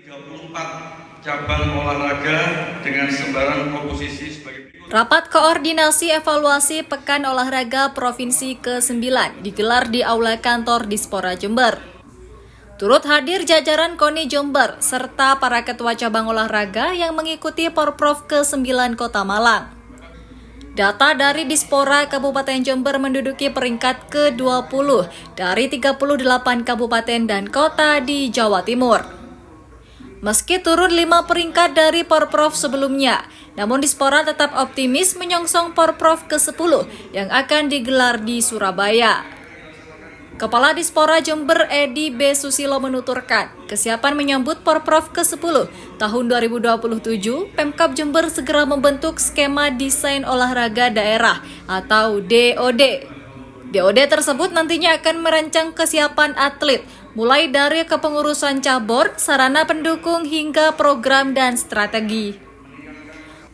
34 cabang olahraga dengan sebaran komposisi sebagai berikut. Rapat koordinasi evaluasi Pekan Olahraga Provinsi ke-9 digelar di Aula Kantor Dispora Jember. Turut hadir jajaran KONI Jember serta para ketua cabang olahraga yang mengikuti Porprov ke-9 Kota Malang. Data dari Dispora Kabupaten Jember menduduki peringkat ke-20 dari 38 kabupaten dan kota di Jawa Timur. Meski turun 5 peringkat dari Porprov sebelumnya, namun Dispora tetap optimis menyongsong Porprov ke-10 yang akan digelar di Surabaya. Kepala Dispora Jember Edi B. Susilo menuturkan, kesiapan menyambut Porprov ke-10 tahun 2027, Pemkab Jember segera membentuk skema desain olahraga daerah atau DOD. DOD tersebut nantinya akan merancang kesiapan atlet, mulai dari kepengurusan cabur, sarana pendukung hingga program dan strategi.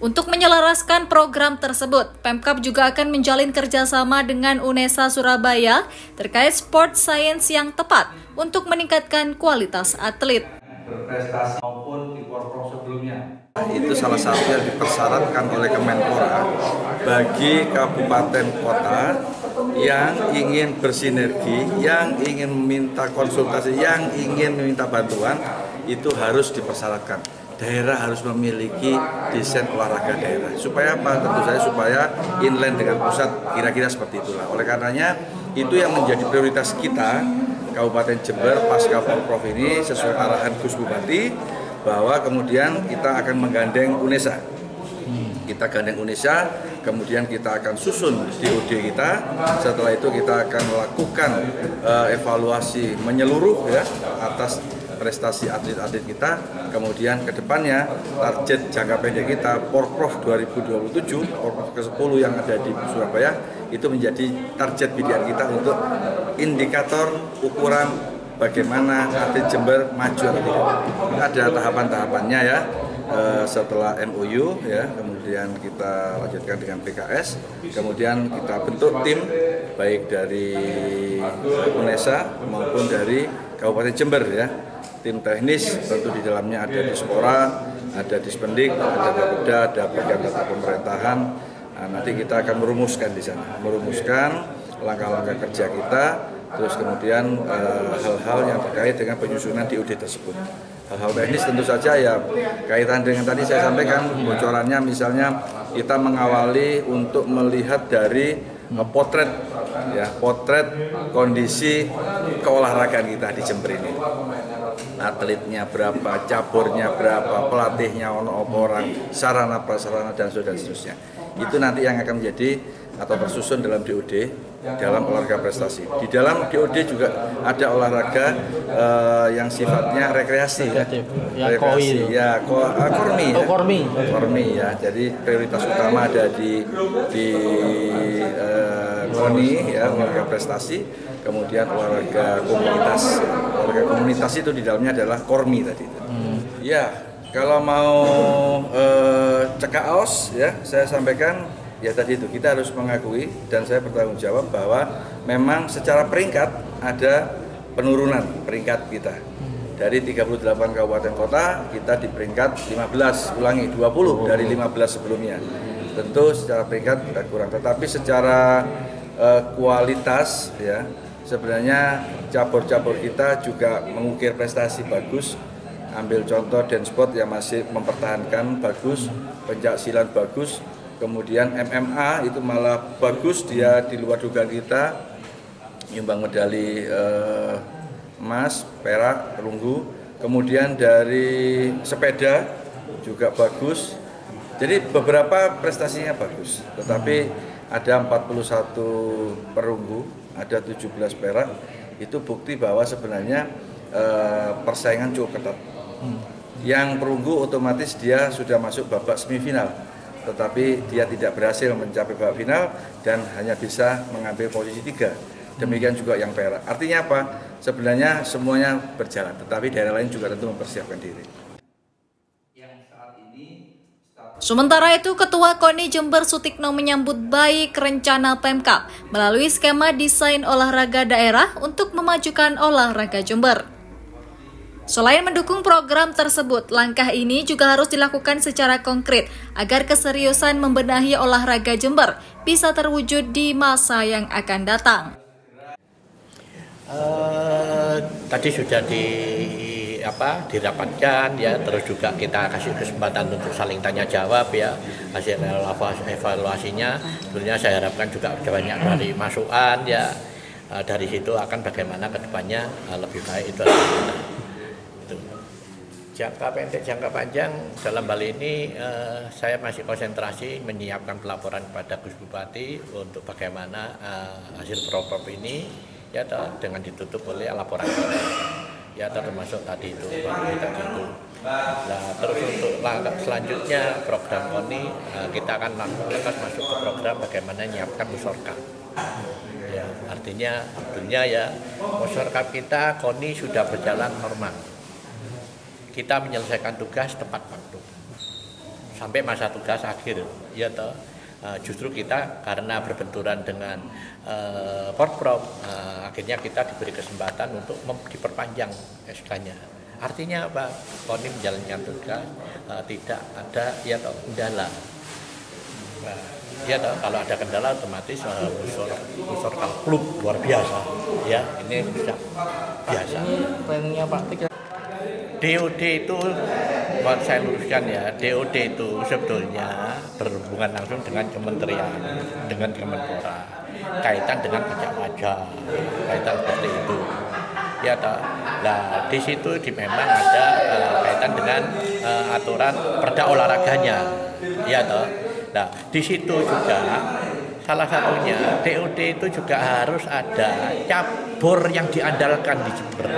Untuk menyelaraskan program tersebut, Pemkab juga akan menjalin kerjasama dengan UNESA Surabaya terkait sport science yang tepat untuk meningkatkan kualitas atlet. Berprestasi maupun di Porprov sebelumnya. Itu salah satu yang dipersyaratkan oleh Kemenpora bagi kabupaten kota yang ingin bersinergi, yang ingin meminta konsultasi, yang ingin meminta bantuan, itu harus dipersyaratkan. Daerah harus memiliki desain olahraga daerah. Supaya apa? Tentu saja supaya inline dengan pusat, kira-kira seperti itulah. Oleh karenanya, itu yang menjadi prioritas kita, Kabupaten Jember pasca Porprov ini sesuai arahan Gus Bupati, bahwa kemudian kita akan menggandeng UNESA. Kita gandeng UNESA, kemudian kita akan susun DOD kita. Setelah itu kita akan melakukan evaluasi menyeluruh ya atas prestasi atlet-atlet kita. Kemudian ke depannya target jangka pendek kita Porprov 2027, Porprov ke-10 yang ada di Surabaya, itu menjadi target bidian kita untuk indikator ukuran bagaimana atlet Jember maju atau tidak. Ada tahapan-tahapannya ya. Setelah MOU ya, kemudian kita lanjutkan dengan PKS, kemudian kita bentuk tim baik dari UNESA maupun dari Kabupaten Jember ya. Tim teknis tentu di dalamnya ada Dispora, ada Dispendik, ada Bapeda, ada bagian tata pemerintahan. Nah, nanti kita akan merumuskan di sana, merumuskan langkah-langkah kerja kita, terus kemudian hal-hal yang terkait dengan penyusunan DOD tersebut. Hal-hal teknis tentu saja ya kaitan dengan tadi saya sampaikan bocorannya, misalnya kita mengawali untuk melihat dari potret ya, potret kondisi keolahragaan kita di Jember ini. Atletnya berapa, caburnya berapa, pelatihnya ono orang, sarana prasarana dan seterusnya. Itu nanti yang akan menjadi atau tersusun dalam DOD, dalam olahraga prestasi. Di dalam DOD juga ada olahraga yang sifatnya rekreasi ya. Rekreasi ya, kormi ya. Jadi prioritas utama ada di KONI ya, olahraga prestasi, kemudian olahraga komunitas. Olahraga komunitas itu di dalamnya adalah kormi tadi. Ya, kalau mau cekak aus ya, saya sampaikan ya tadi itu kita harus mengakui dan saya bertanggung jawab bahwa memang secara peringkat ada penurunan peringkat kita. Dari 38 kabupaten kota kita di peringkat 15, ulangi 20 dari 15 sebelumnya. Tentu secara peringkat kita kurang, tetapi secara kualitas ya sebenarnya cabur-cabur kita juga mengukir prestasi bagus. Ambil contoh dance sport yang masih mempertahankan bagus, pencaksilat bagus. Kemudian MMA itu malah bagus, dia di luar dugaan kita, nyumbang medali emas, perak, perunggu. Kemudian dari sepeda juga bagus. Jadi beberapa prestasinya bagus, tetapi ada 41 perunggu, ada 17 perak. Itu bukti bahwa sebenarnya persaingan cukup ketat. Yang perunggu otomatis dia sudah masuk babak semifinal, tetapi dia tidak berhasil mencapai babak final dan hanya bisa mengambil posisi 3. Demikian juga yang perak. Artinya apa? Sebenarnya semuanya berjalan, tetapi daerah lain juga tentu mempersiapkan diri. Sementara itu, Ketua KONI Jember Sutikno menyambut baik rencana Pemkab melalui skema desain olahraga daerah untuk memajukan olahraga Jember. Selain mendukung program tersebut, langkah ini juga harus dilakukan secara konkret agar keseriusan membenahi olahraga Jember bisa terwujud di masa yang akan datang. Tadi sudah dirapatkan ya, terus juga kita kasih kesempatan untuk saling tanya jawab ya, hasil evaluasinya. Sebenarnya saya harapkan juga banyak dari masukan ya, dari situ akan bagaimana kedepannya lebih baik itu. Jangka pendek, jangka panjang dalam hal ini saya masih konsentrasi menyiapkan pelaporan kepada Gus Bupati untuk bagaimana hasil program ini ya dengan ditutup oleh laporan ya termasuk tadi itu. Nah, terus untuk langkah selanjutnya program KONI kita akan masuk ke program bagaimana menyiapkan musyawarah. Ya, artinya tentunya ya musyawarah kita KONI sudah berjalan normal. Kita menyelesaikan tugas tepat waktu sampai masa tugas akhir ya toh. Justru kita karena berbenturan dengan Porprov akhirnya kita diberi kesempatan untuk diperpanjang SK-nya. Artinya apa? KONI menjalankan tugas tidak ada ya toh kendala. Nah, ya toh, kalau ada kendala otomatis musyawarah klub luar biasa ya, ini bisa biasa. Plannya Pak DOD itu, buat saya luruskan ya, DOD itu sebetulnya berhubungan langsung dengan kementerian, dengan Kemenpora, kaitan dengan pajak, kaitan seperti itu. Ya toh. Nah, di situ memang ada kaitan dengan aturan perda olahraganya. Ya toh. Nah, di situ juga salah satunya DOD itu juga harus ada cabur yang diandalkan di Jember.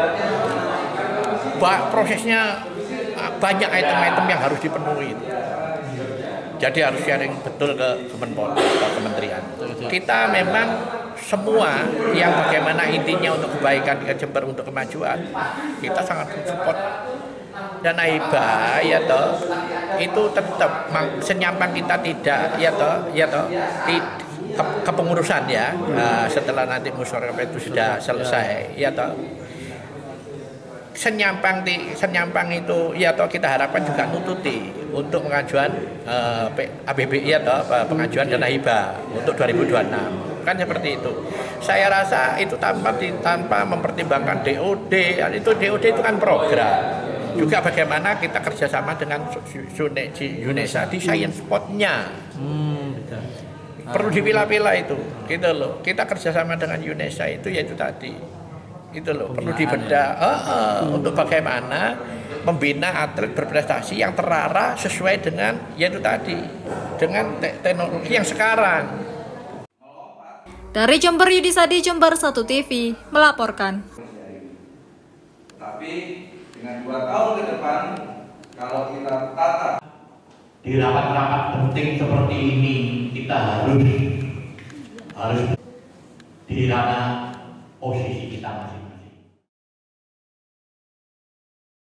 Prosesnya banyak item-item yang harus dipenuhi. Jadi harus sharing betul ke Kemenpora, ke kementerian. Kita memang semua yang bagaimana intinya untuk kebaikan ke Jember, untuk kemajuan, kita sangat support. Dan AIBA ya toh, itu tetap senyampang kita tidak kepengurusan ya. Setelah nanti musyawarah itu sudah selesai ya toh. Senyampang itu ya toh kita harapkan juga nututi untuk pengajuan ABB ya toh, pengajuan dana hibah untuk 2026 kan seperti itu. Saya rasa itu tanpa mempertimbangkan DOD, itu DOD itu kan program. Juga bagaimana kita kerjasama dengan UNESA di science spotnya. Perlu dipilah-pilah itu, gitu loh. Kita kerjasama dengan UNESA itu yaitu tadi. Itu loh, perlu dibedah untuk bagaimana membina atlet berprestasi yang terarah sesuai dengan yaitu tadi, dengan teknologi yang sekarang. Dari Jember, Yudisadi, Jember 1 TV melaporkan. Tapi dengan 2 tahun ke depan, kalau kita tata Di rapat-rapat penting seperti ini kita harus di ranah posisi kita masing-masing.